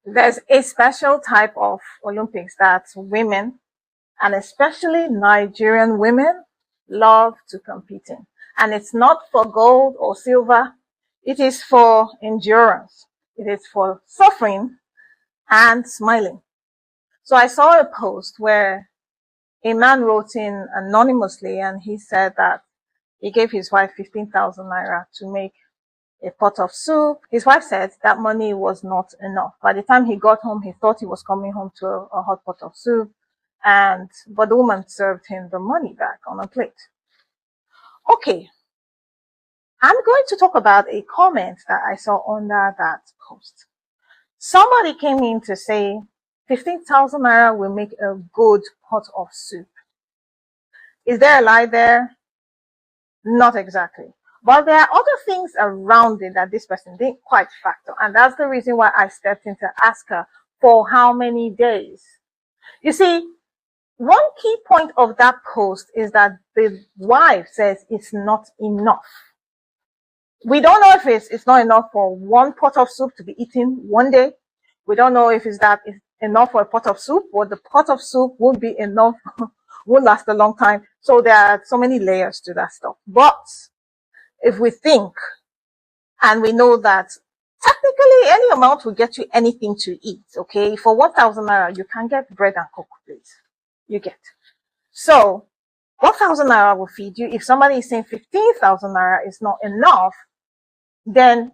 There's a special type of Olympics that women, and especially Nigerian women, love to compete in. And it's not for gold or silver. It is for endurance. It is for suffering and smiling. So I saw a post where a man wrote in anonymously and he said that he gave his wife 15,000 naira to make a pot of soup. His wife said that money was not enough. By the time he got home, he thought he was coming home to a hot pot of soup, but the woman served him the money back on a plate. Okay, I'm going to talk about a comment that I saw under that post. Somebody came in to say 15,000 naira will make a good pot of soup. Is there a lie there? Not exactly. But there are other things around it that this person didn't quite factor. And that's the reason why I stepped in to ask her for how many days. You see, one key point of that post is that the wife says it's not enough. We don't know if it's not enough for one pot of soup to be eaten one day. We don't know if it's enough for a pot of soup, or the pot of soup won't be enough, won't last a long time. So there are so many layers to that stuff. But if we think and we know that technically any amount will get you anything to eat, okay? For 1,000 naira, you can get bread and cocoa, please. You get. So 1,000 naira will feed you. If somebody is saying 15,000 naira is not enough, then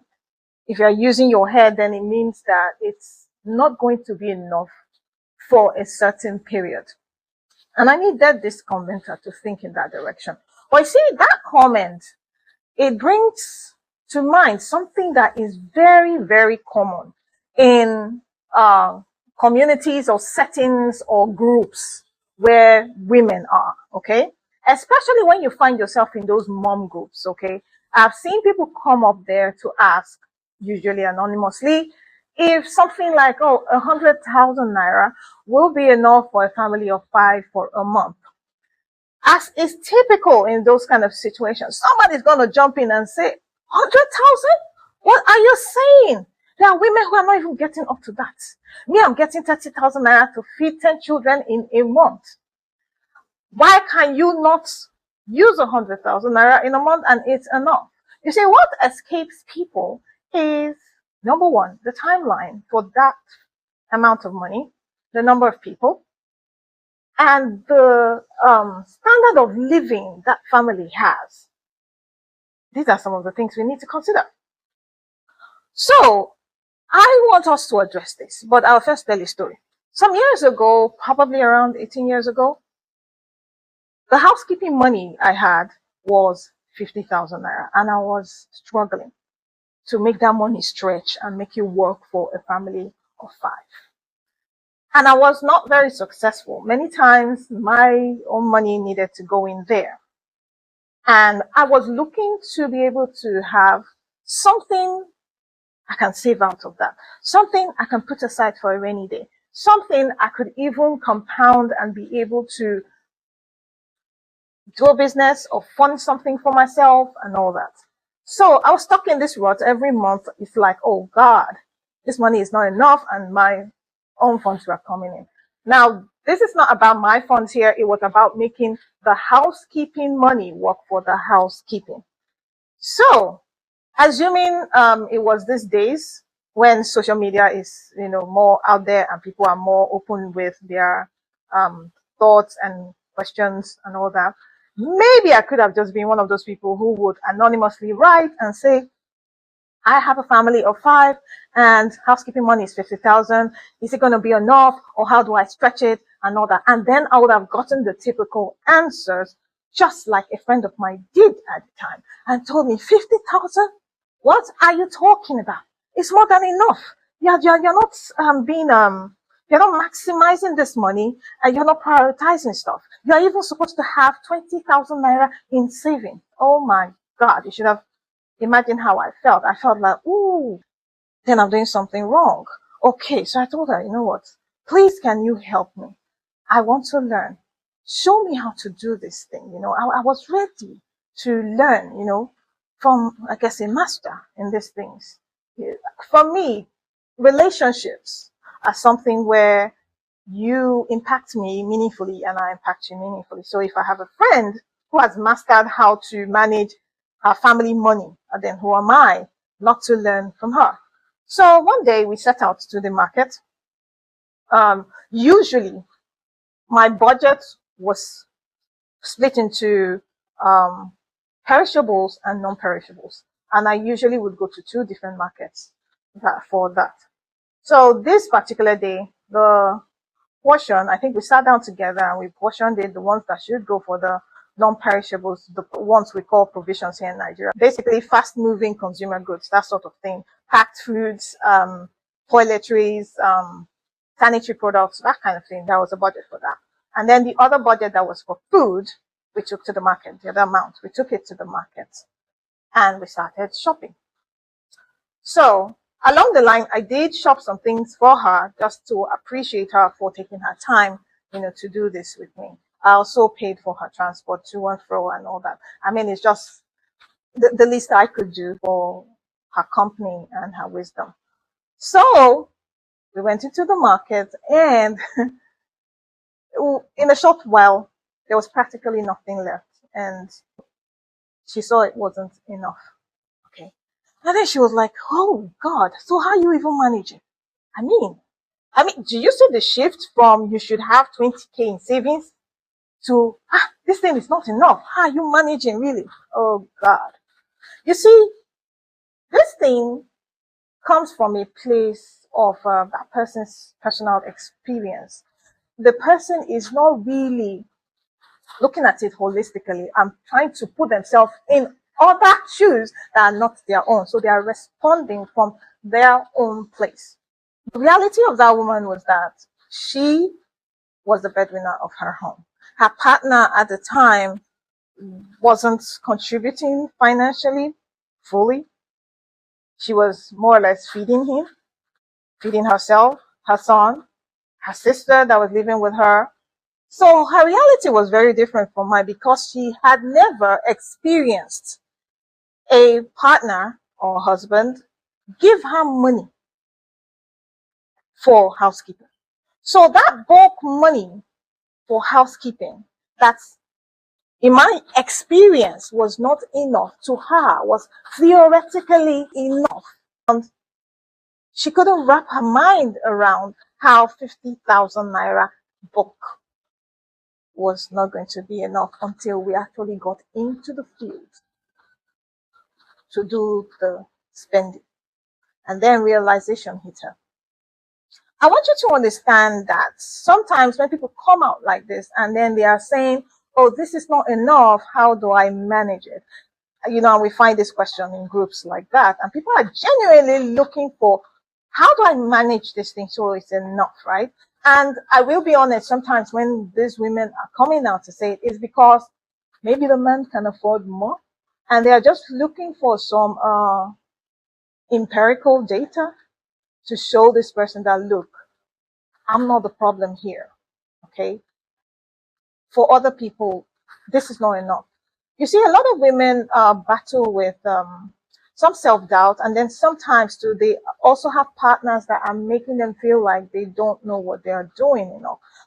if you're using your head, then it means that it's not going to be enough for a certain period. And I needed this commenter to think in that direction. But you see, that comment, it brings to mind something that is very, very common in communities or settings or groups where women are, okay? Especially when you find yourself in those mom groups, okay? I've seen people come up there to ask, usually anonymously, if something like, 100,000 naira will be enough for a family of 5 for a month. As is typical in those kind of situations, somebody's going to jump in and say, 100,000? What are you saying? There are women who are not even getting up to that. Me, I'm getting 30,000 naira to feed 10 children in a month. Why can you not use 100,000 naira in a month and it's enough? You see, what escapes people is, number one, the timeline for that amount of money, the number of people, and the standard of living that family has. These are some of the things we need to consider. So I want us to address this, but I'll first tell you a story. Some years ago, probably around 18 years ago, the housekeeping money I had was 50,000 naira, and I was struggling to make that money stretch and make it work for a family of 5. And I was not very successful. Many times my own money needed to go in there. And I was looking to be able to have something I can save out of that, something I can put aside for a rainy day, something I could even compound and be able to do a business or fund something for myself and all that. So I was stuck in this rut every month. It's like, oh God, this money is not enough and my own funds were coming in. Now, this is not about my funds here. It was about making the housekeeping money work for the housekeeping. So, assuming it was these days when social media is, more out there and people are more open with their thoughts and questions and all that, maybe I could have just been one of those people who would anonymously write and say, I have a family of 5 and housekeeping money is 50,000. Is it going to be enough, or how do I stretch it and all that? And then I would have gotten the typical answers, just like a friend of mine did at the time and told me, 50,000? What are you talking about? It's more than enough. You're not you're not maximizing this money and you're not prioritizing stuff. You're even supposed to have 20,000 naira in saving. Oh my God, you should have imagined how I felt. I felt like, ooh, then I'm doing something wrong. Okay, so I told her, you know what? Please, can you help me? I want to learn. Show me how to do this thing. I was ready to learn, from, I guess, a master in these things. For me, relationships as something where you impact me meaningfully and I impact you meaningfully. So if I have a friend who has mastered how to manage her family money, and then who am I not to learn from her? So one day we set out to the market. Usually my budget was split into um, perishables and non-perishables. And I usually would go to two different markets for that. So this particular day, the portion, I think we sat down together and we portioned it, the ones that should go for the non-perishables, the ones we call provisions here in Nigeria. Basically fast-moving consumer goods, that sort of thing. Packed foods, toiletries, sanitary products, that kind of thing. That was a budget for that. And then the other budget that was for food, we took to the market, the other amount, we took it to the market and we started shopping. So along the line, I did shop some things for her just to appreciate her for taking her time, to do this with me. I also paid for her transport to and fro and all that. I mean, it's just the least I could do for her company and her wisdom. So we went into the market and in a short while, there was practically nothing left. And she saw it wasn't enough. Okay. And then she was like, oh God, so how you even manage it? I mean, do you see the shift from you should have 20K in savings to, this thing is not enough. How are you managing really? Oh God. You see, this thing comes from a place of that person's personal experience. The person is not really looking at it holistically and trying to put themselves in other shoes that are not their own. So they are responding from their own place. The reality of that woman was that she was the breadwinner of her home. Her partner at the time wasn't contributing financially fully. She was more or less feeding him, feeding herself, her son, her sister that was living with her. So her reality was very different from mine because she had never experienced a partner or husband give her money for housekeeping. So that bulk money for housekeeping, that's in my experience was not enough to her, was theoretically enough. And she couldn't wrap her mind around how 50,000 naira bulk was not going to be enough until we actually got into the field to do the spending. And then realization hit her. I want you to understand that sometimes when people come out like this and then they are saying, oh, this is not enough, how do I manage it? And we find this question in groups like that, and people are genuinely looking for, how do I manage this thing so it's enough, right? And I will be honest, sometimes when these women are coming out to say it, it's because maybe the man can afford more and they are just looking for some empirical data to show this person that, look, I'm not the problem here, okay? For other people, this is not enough. You see, a lot of women battle with some self-doubt, and then sometimes too, they also have partners that are making them feel like they don't know what they are doing.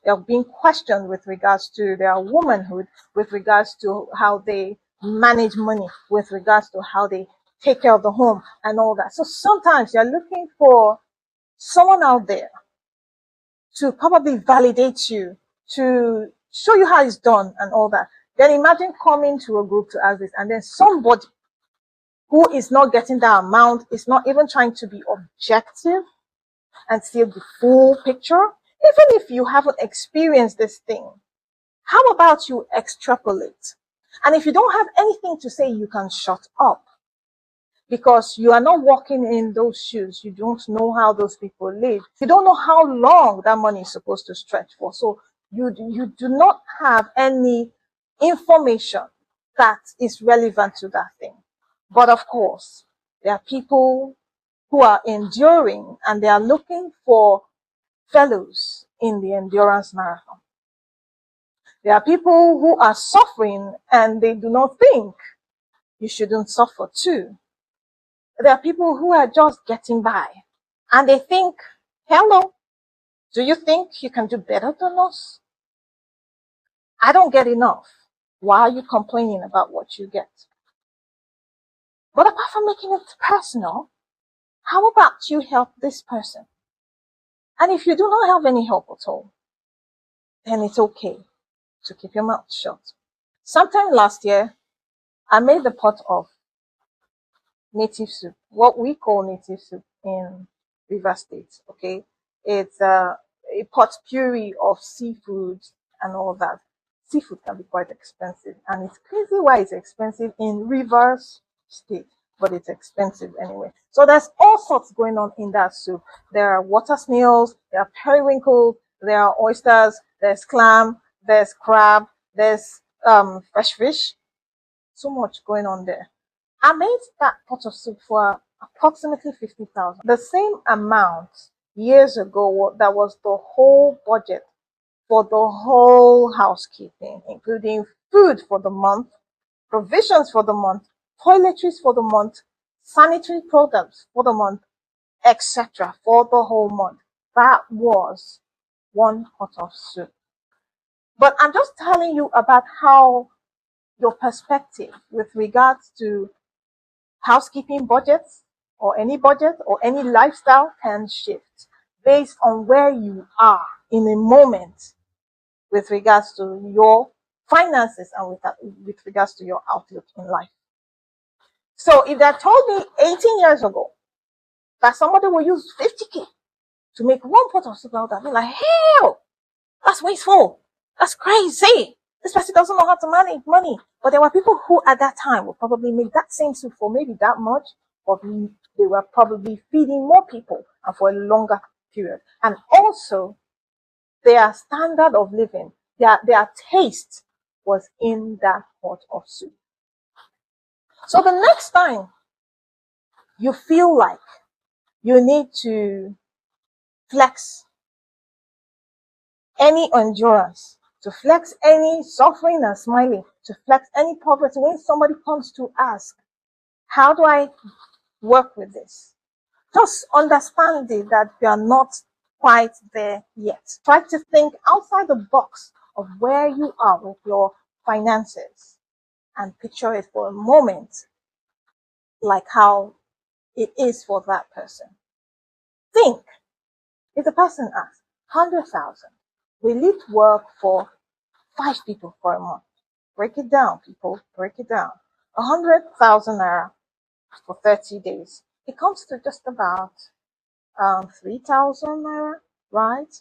They're being questioned with regards to their womanhood, with regards to how they manage money, with regards to how they take care of the home and all that. So sometimes you're looking for someone out there to probably validate you, to show you how it's done and all that. Then imagine coming to a group to ask this, and then somebody who is not getting that amount, is not even trying to be objective and see the full picture. Even if you haven't experienced this thing, how about you extrapolate? And if you don't have anything to say, you can shut up, because you are not walking in those shoes. You don't know how those people live. You don't know how long that money is supposed to stretch for. So you do not have any information that is relevant to that thing. But of course, there are people who are enduring and they are looking for fellows in the endurance marathon. There are people who are suffering and they do not think you shouldn't suffer too. There are people who are just getting by and they think, hello, Do you think you can do better than us? I don't get enough. Why are you complaining about what you get? But apart from making it personal, how about you help this person? And if you do not have any help at all, then it's okay to keep your mouth shut. Sometime last year, I made the pot of native soup, what we call native soup in River State. Okay, it's a pot puree of seafood and all that. Seafood can be quite expensive, and it's crazy why it's expensive in Rivers State, but it's expensive anyway. So there's all sorts going on in that soup. There are water snails, there are periwinkle, there are oysters, there's clam, there's crab, there's fresh fish. So much going on there. I made that pot of soup for approximately 50,000. The same amount years ago, that was the whole budget for the whole housekeeping, including food for the month, provisions for the month, toiletries for the month, sanitary products for the month, etc. for the whole month. That was one pot of soup. But I'm just telling you about how your perspective with regards to housekeeping budgets or any lifestyle can shift based on where you are in a moment with regards to your finances and with regards to your outlook in life. So if they told me 18 years ago that somebody will use 50K to make one pot of soup, I would have been like, hell, that's wasteful. That's crazy. This person doesn't know how to manage money. But there were people who at that time would probably make that same soup for maybe that much, but they were probably feeding more people and for a longer period. And also their standard of living, their taste was in that pot of soup. So the next time you feel like you need to flex any endurance, to flex any suffering and smiling, to flex any poverty, when somebody comes to ask, how do I work with this? Just understanding that you are not quite there yet. Try to think outside the box of where you are with your finances and picture it for a moment like how it is for that person. Think, if the person asks, 100,000, will it work for 5 people for a month? Break it down, people, break it down. 100,000 naira for 30 days. It comes to just about 3,000 naira, right?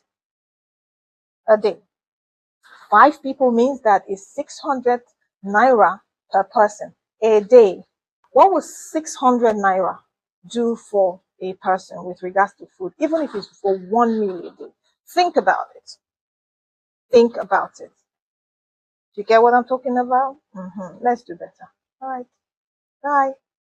A day. 5 people means that is 600 naira per person a day. What would 600 naira do for a person with regards to food, even if it's for 1 meal a day? Think about it. Think about it. Do you get what I'm talking about? Let's do better. All right. Bye.